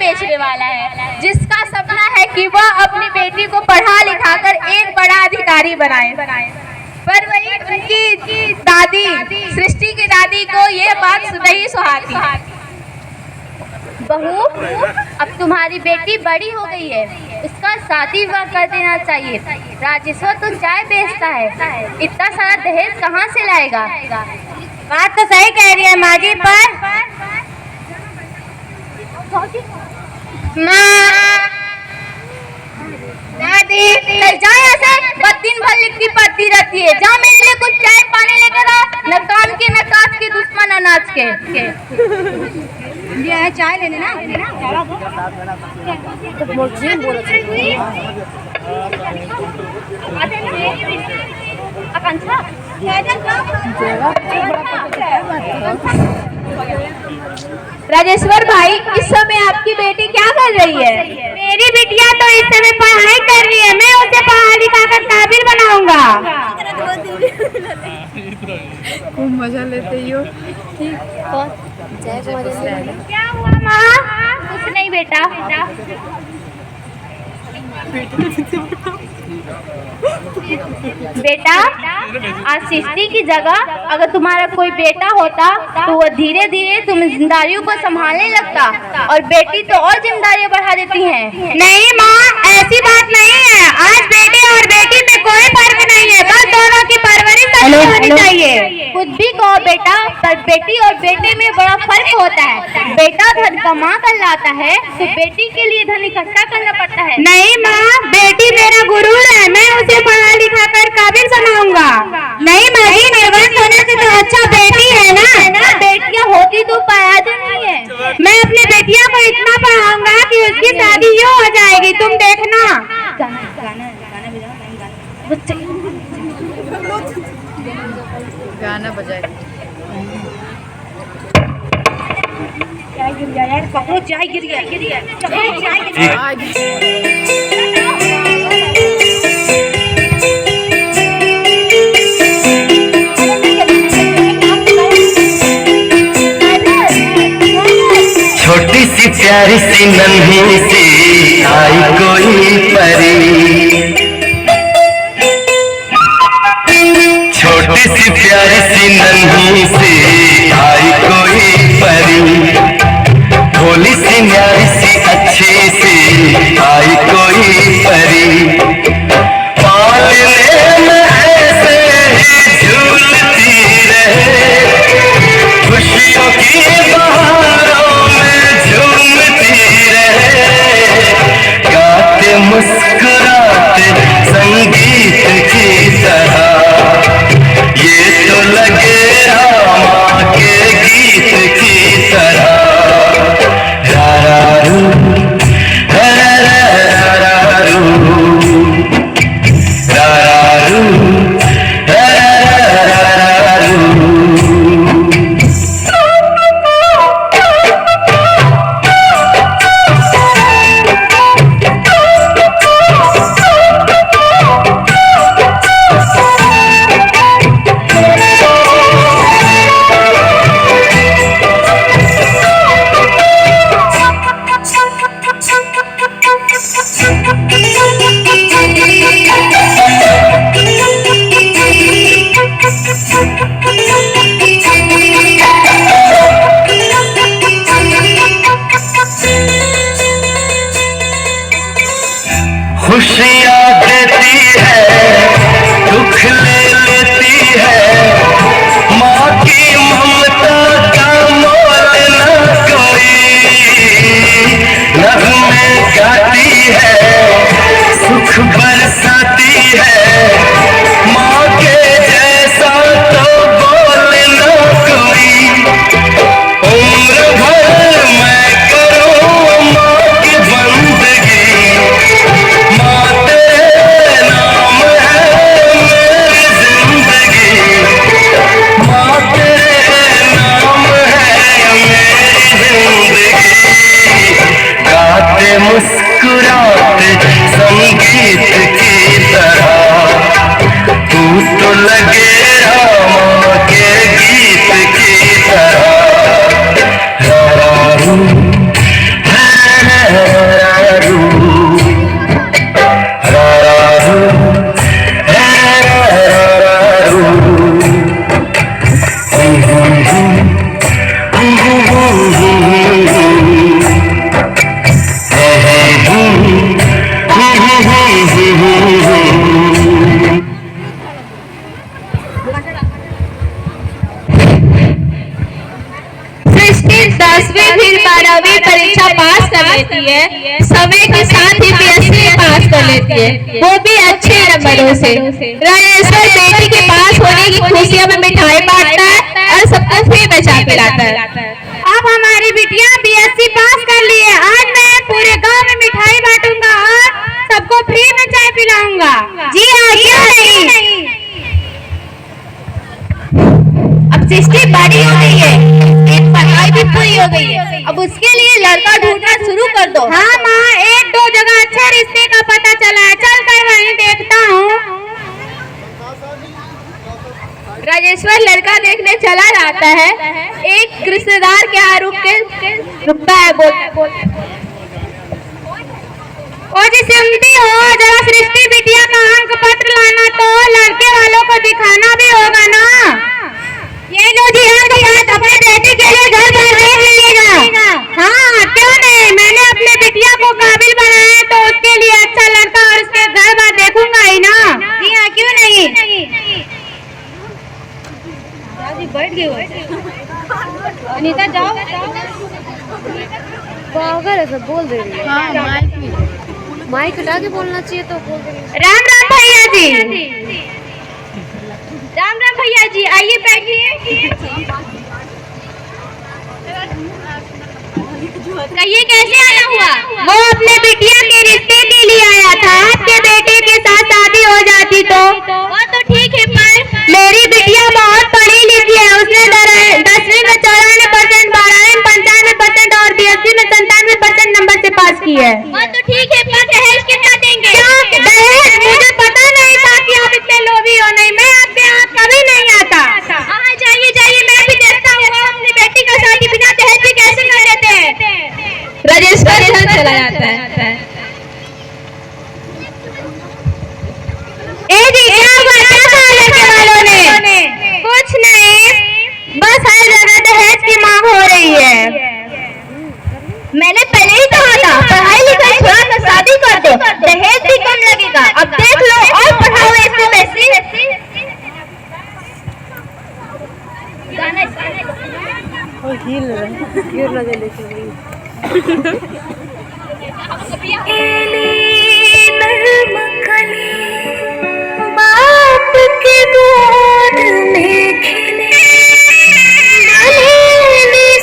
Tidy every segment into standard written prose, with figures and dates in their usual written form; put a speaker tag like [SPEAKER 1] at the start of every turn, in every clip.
[SPEAKER 1] बेचने वाला है, जिसका सपना है कि वह अपनी बेटी को पढ़ा लिखाकर एक बड़ा अधिकारी बनाए। पर वही उनकी दादी, सृष्टि की दादी को यह बात नहीं सुहाती।
[SPEAKER 2] बहू, अब तुम्हारी बेटी बड़ी हो गई है, उसका शादी विवाह कर देना चाहिए। राजेश्वर तो चाय बेचता है, इतना सारा दहेज कहाँ से लाएगा?
[SPEAKER 3] बात तो सही कह रही है माँ जी, पर
[SPEAKER 1] दादी जाए ऐसे, बस दिन भर लिखती पढ़ती रहती है। जा मेरे लिए कुछ चाय पानी लेकर आ, न काम के न काज के, दुश्मन अनाज के।
[SPEAKER 3] ये है चाय लेने ना।
[SPEAKER 1] राजेश्वर भाई, इस समय आपकी बेटी क्या कर रही है?
[SPEAKER 3] मेरी बिटिया तो इस समय पढ़ाई कर रही है, मैं उसे पढ़ा लिखा कर काबिल बनाऊंगा।
[SPEAKER 4] खूब मजा लेते हो।
[SPEAKER 3] क्या हुआ माँ?
[SPEAKER 2] कुछ नहीं बेटा। बेटा, आज सृष्टि की जगह अगर तुम्हारा कोई बेटा होता तो वो धीरे धीरे तुम जिम्मेदारियों को संभालने लगता, और बेटी तो और जिम्मेदारियां बढ़ा देती हैं।
[SPEAKER 3] नहीं माँ, ऐसी बात नहीं है। आज बेटे और बेटी में कोई फर्क नहीं है, बस दोनों की परवरिश अच्छी होनी चाहिए।
[SPEAKER 2] कुछ भी कहो बेटा, पर बेटी और बेटे में बड़ा फर्क होता है। बेटा धन कमा कर लाता है तो बेटी के लिए धन इकट्ठा करना पड़ता है।
[SPEAKER 3] नहीं माँ, बेटी मेरा गुरूर है, मैं उसे पढ़ा लिखा कर काबिल बनाऊंगा। नहीं माँ जी, निर्वंश होने से तो अच्छा बेटी है ना।
[SPEAKER 2] बेटियां होती तो पढ़ाती नहीं है।
[SPEAKER 3] मैं अपनी बेटिया को इतना पढ़ाऊंगा कि उसकी शादी यूं हो जाएगी, तुम देखना।
[SPEAKER 4] गाना बजाए।
[SPEAKER 3] चाय गिर गया यार, पकड़ो, चाय गिर गया।
[SPEAKER 5] छोटी सी प्यारी सी नन्ही सी आई कोई परी, छोटी सी प्यारी सी नन्ही सी आई कोई परी, भोली सी न्यारी सी अच्छी सी आई कोई परी, पालने में ऐसे ही झूलती रहे, खुशियों की बहारों में झूमती रहे, गाते मुस्कुराते संगीत की तरह, ये तो लगे माँ के गीत की तरह।
[SPEAKER 1] 12वीं परीक्षा पास कर लेती है, समय के साथ ही PSC पास कर लेती है, वो भी अच्छे नंबरों से। राजेश्वर बेटी के पास होने की खुशियों में मिठाई बांटता है और सबको फ्री में चाय पिलाता है।
[SPEAKER 3] अब हमारी बिटिया BSc पास कर ली है। आज मैं पूरे गांव में मिठाई बांटूंगा और सबको फ्री में चाय पिलाऊंगा। जी हाँ, क्यों नहीं।
[SPEAKER 2] अब सृष्टि बड़ी हो गई है, एक पढ़ाई भी पूरी हो गई है, अब उसके लिए लड़का ढूंढना शुरू कर दो।
[SPEAKER 3] हाँ माँ, 1-2 जगह अच्छे रिश्ते का पता चला है, चल कर वहीं देखता हूँ।
[SPEAKER 1] राजेश्वर लड़का देखने चला जाता है। एक रिश्तेदार के यहाँ रुकता है, बोलता
[SPEAKER 3] ओ जी सुनती हो, जरा सृष्टि बिटिया का अंक पत्र लाना, तो लड़के वालों को दिखाना भी होगा ना। ये लो जी अंक पत्र, अपने बेटी के लिए घर पर देख लीजिएगा। हाँ क्यों नहीं, मैंने अपने बिटिया को काबिल बनाया है, तो उसके लिए अच्छा लड़का और उसके घर बार देखूंगा ही ना। जी हाँ, क्यों नहीं।
[SPEAKER 2] बैठ गई अनीता, जाओ पागल है, सब बोल दे रही है।
[SPEAKER 4] हाँ,
[SPEAKER 2] माइक हटा के बोलना चाहिए तो बोल दे रही है।
[SPEAKER 3] राम राम भैया जी।
[SPEAKER 2] राम राम भैया जी, आइए बैठिए। कहिए कैसे आना हुआ?
[SPEAKER 3] वो अपने बिटिया के रिश्ते के लिए आया था। आपके बेटे के साथ शादी हो जाती तो।
[SPEAKER 2] वो तो ठीक है, पर
[SPEAKER 3] मेरी बिटिया बहुत पढ़ी लिखी है, उसने 10वीं में 94%, 12वीं में 95% और BSc में 97% नंबर से पास की है।
[SPEAKER 2] वो तो ठीक है, पर दहेज कितना देंगे?
[SPEAKER 3] क्या दहेज? मुझे पता नहीं था कि आप इतने लोभी हो। नहीं, मैं आपके यहाँ कभी नहीं आता।
[SPEAKER 2] हाँ जाइए जाइए, मैं भी देखता हूँ अपनी बेटी का शादी बिना दहेज के कैसे कर लेते हैं।
[SPEAKER 1] राजेश्वर घर चला जाता है।
[SPEAKER 3] ए जी, क्या हुआ? क्या कहा लड़के वालों ने? कुछ नहीं, बस हर जगह दहेज की मांग हो रही है।
[SPEAKER 2] मैंने पहले ही कहा था, पढ़ाई लिखाई छोड़ा कर शादी कर दो, दहेज भी कम लगेगा। अब देख लो और पढ़ाओ ऐसे वैसे।
[SPEAKER 3] बाप के गोद में खिले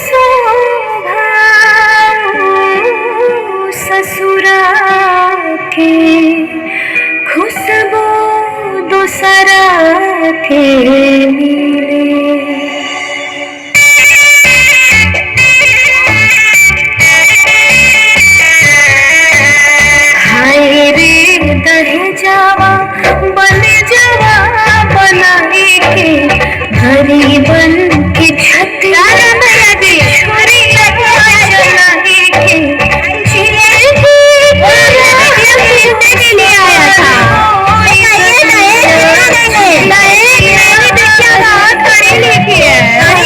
[SPEAKER 3] शोभा, ससुरा के खुशबू दूसरा के मिले। हाय रे दहेजावा बन जावा बनाई के, गरीबन की छतिया छोरी चलाई के, के लिए आया था। पढ़ी लिखी है, भाई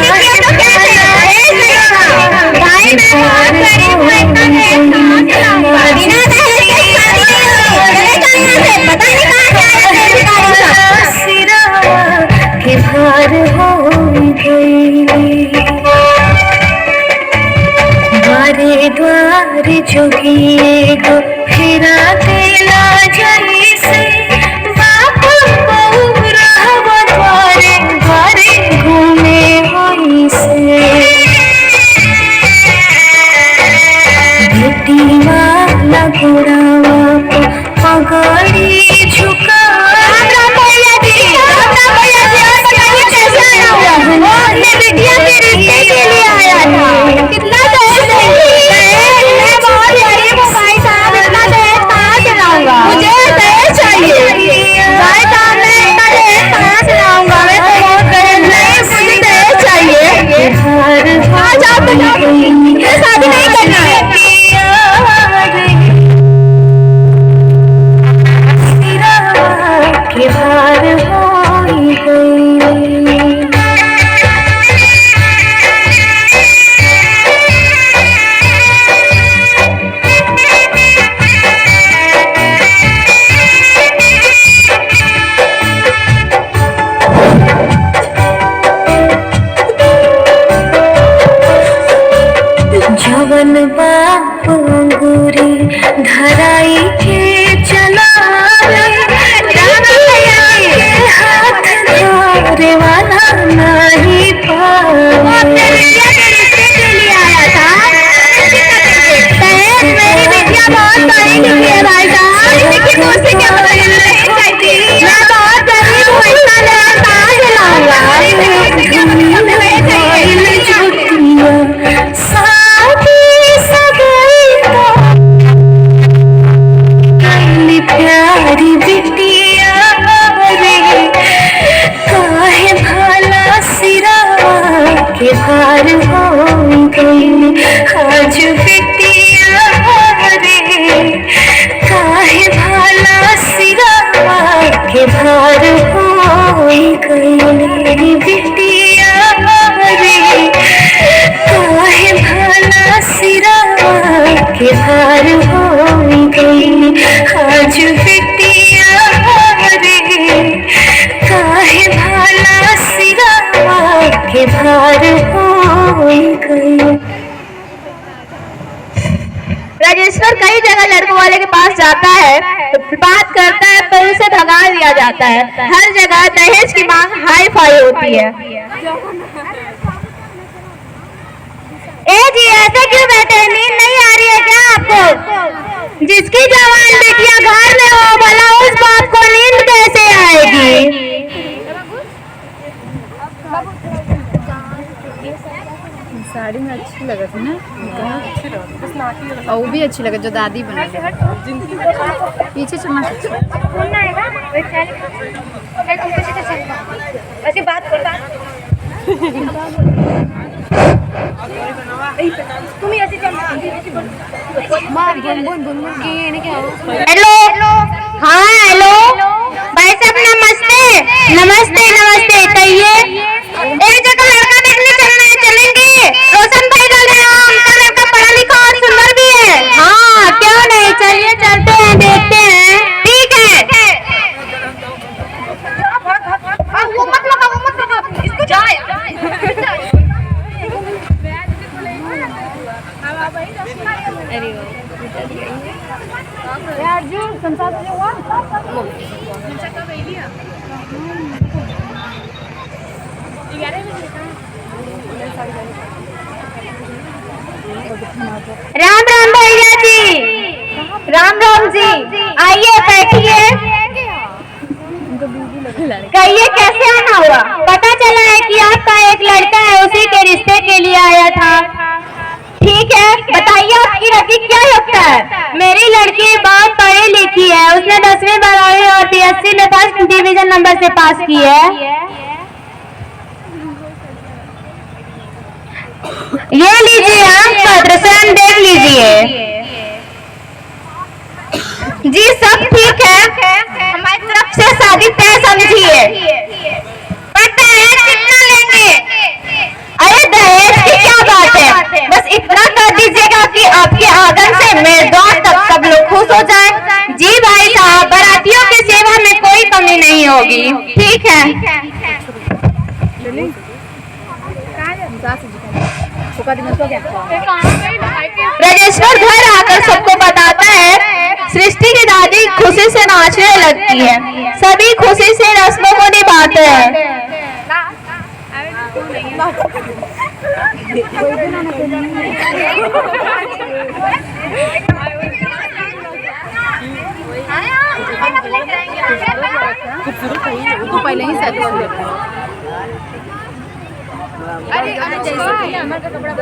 [SPEAKER 3] के भार हो गई, द्वारे द्वारे जोगिए गो फिरा दिला जही से, बाप बहु रहब द्वारे द्वारे घूमे वही से। बेटी वाला घोड़ावा पगड़ी झुका, बिटिया के रिश्ते के लिए आया था। कितना दहेज देंगे? मैं बहुत गरीब हूँ भाई साहब, इतना दहेज कहाँ से लाऊंगा? मुझे दहेज चाहिए भाई साहब, मैं इतना दहेज कहाँ से लाऊंगा? मैं तो बहुत गरीब, नहीं मुझे दहेज चाहिए। हाँ जाओ तो जाओ, मुझे शादी नहीं करना है।
[SPEAKER 6] जवन बाप अंगूरी धराई के चलावे हाथ धरे वाला नहीं पावे। आया था मेरी बिटिया बहुत पढ़ी लिखी है भाई साहब, लेकिन मुझसे क्या मैं बहुत गरीब हूँ, इतना नया ताज लाऊंगा। प्यारी बिटिया रे काहे भला सिरवा के भार हो गई आज बिटिया रे काहे भला सिरवा के भार हो गई बिटिया रे काहे भला सिरवा के भार हो गई आज बिटिया रे काहे भला सिरवा के भार हो गई।
[SPEAKER 1] राजेश्वर कई जगह लड़कों वाले के पास जाता है, बात करता है, पर उसे भगा दिया जाता है। हर जगह दहेज की मांग हाई फाई होती है।
[SPEAKER 3] जी ऐसे क्यों बैठे, नींद नहीं आ रही है क्या आपको? जिसकी जवान बेटियां घर में हो भला उस बाप को नींद कैसे आएगी?
[SPEAKER 4] साड़ी में अच्छी लगा थी ना, और वो भी अच्छी लगा जो दादी बना पीछे चलना
[SPEAKER 1] ऐसी बात करता तुम ऐसी
[SPEAKER 3] हेलो, हाँ हेलो भाई साहब, नमस्ते नमस्ते नमस्ते। कहिए, एक जगह लड़का देखने चलना है, चलेंगे? रोशन भाई बोल रहे हैं, उनका लड़का पढ़ा लिखा और सुंदर भी है। हाँ क्यों नहीं, चलिए चलते हैं, देखते हैं। ठीक है।
[SPEAKER 1] वो मत लगा, इसको जाए।
[SPEAKER 3] राम राम भैया जी, राम राम जी, आइए बैठिए। कहिए कैसे आना हुआ? पता चला है कि आपका एक लड़का है, उसी के रिश्ते के लिए आया था। ठीक है, बताइए आपकी लड़की क्या लगता है? मेरी लड़की बहुत पढ़ी लिखी है, उसने 10वीं 12वीं और BSc में फर्स्ट डिवीजन नंबर से पास की है। ये लीजिए आंक पत्र, स्वयं देख लीजिए। जी सब ठीक है, हमारी तरफ से शादी तय समझिए। पता है कितना लेंगे? अरे दहेज की क्या बात है, बस इतना कर दीजिएगा कि आपके आंगन से मेजबान तक सब लोग खुश हो जाएं। जी भाई साहब, बारातियों की सेवा में कोई कमी नहीं होगी। ठीक है। राजेश्वर घर आकर सबको बताता है। सृष्टि की दादी खुशी से नाचने लगती है, सभी खुशी से रस्मों को निभाते हैं।
[SPEAKER 4] पहले ही अरे जैसे हमारा
[SPEAKER 3] कपड़ा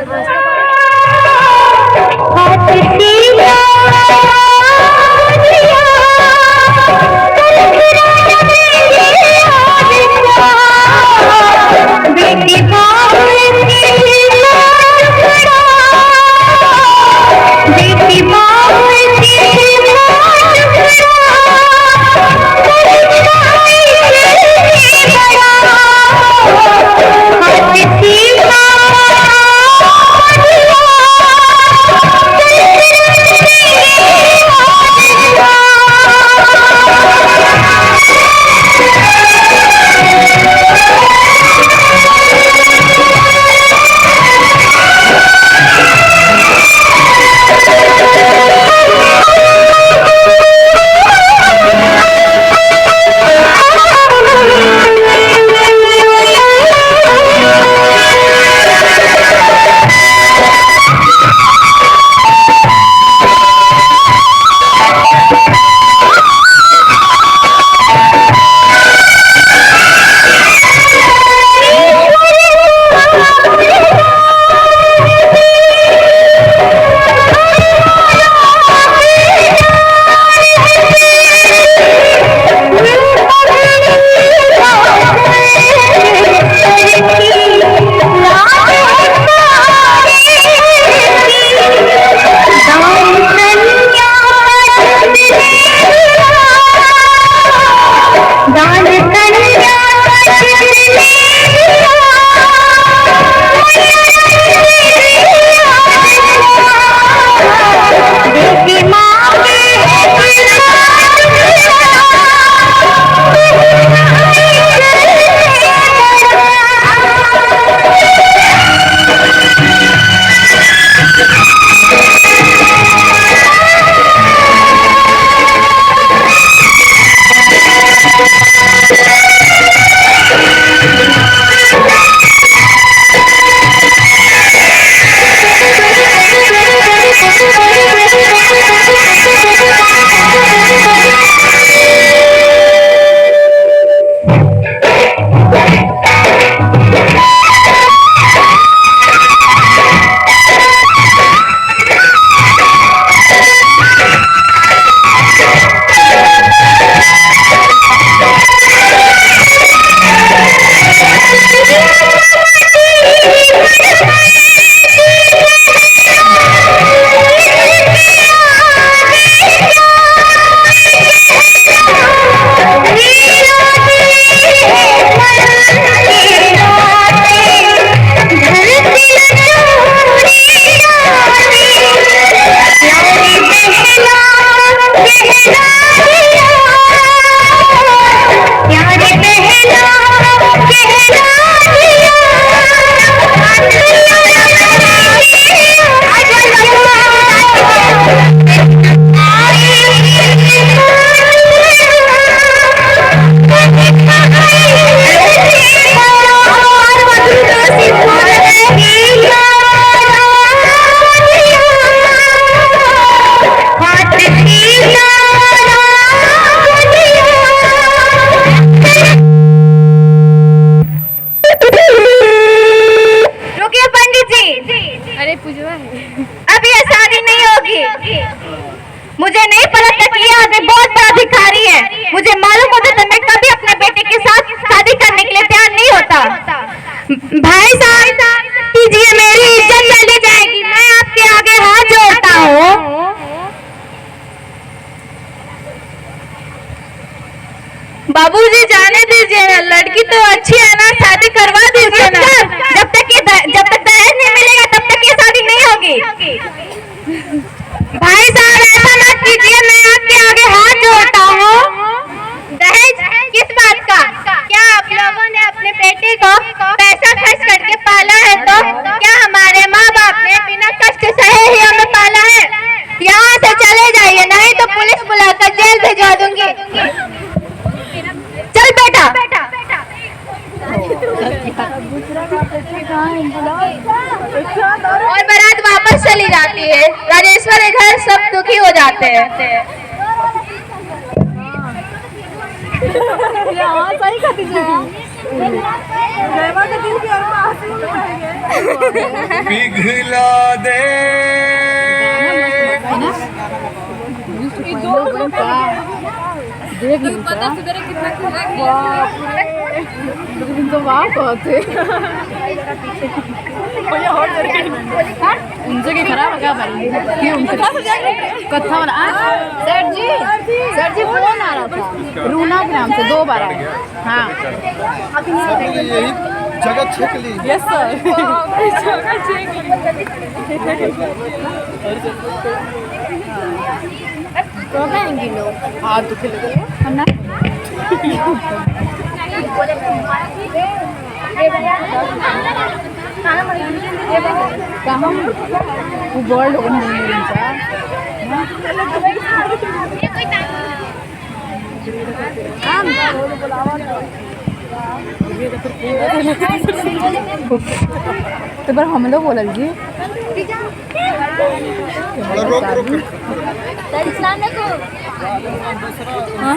[SPEAKER 6] मुझे नहीं पता था कि ये आदमी बहुत बड़ा भिखारी है। मुझे मालूम होता तो मैं कभी अपने बेटे के साथ शादी करने के लिए तैयार नहीं होता। भाई साहब कीजिए, मेरी इज्जत चली जाएगी। मैं आपके आगे हाथ जोड़ता हूँ।
[SPEAKER 1] बाबूजी जाने दीजिए ना, लड़की तो अच्छी है ना, शादी करवा दीजिए ना।
[SPEAKER 6] जब तक दहेज नहीं मिलेगा तब तक ये शादी नहीं होगी। भाई साहब ऐसा मत कीजिए, मैं आपके आगे हाथ जोड़ता हूँ। दहेज किस बात का? क्या आप लोगों ने अपने बेटे को पैसा खर्च करके पाला है? तो क्या हमारे माँ बाप ने बिना कष्ट सहे ही हमें पाला है? यहाँ से चले जाइए, नहीं तो पुलिस बुलाकर जेल भिजवा दूंगी। चल बेटा।
[SPEAKER 1] और बारात वापस चली जाती है। राजेश्वर के घर सब दुखी हो जाते हैं।
[SPEAKER 5] पिघला दे
[SPEAKER 4] देख तो वाह कहते उनसे की खराब है क्या भाई? क्यों कथा वाला सर जी फोन आ रहा था रूना के नाम से 2 बार आया। हाँ
[SPEAKER 7] यही जगह छेक ली।
[SPEAKER 4] यस सर तो कहेंगे लोग हाथ दुखे लगे हम ना वो वर्ल्ड तो बार हम लोग बोल जी हाँ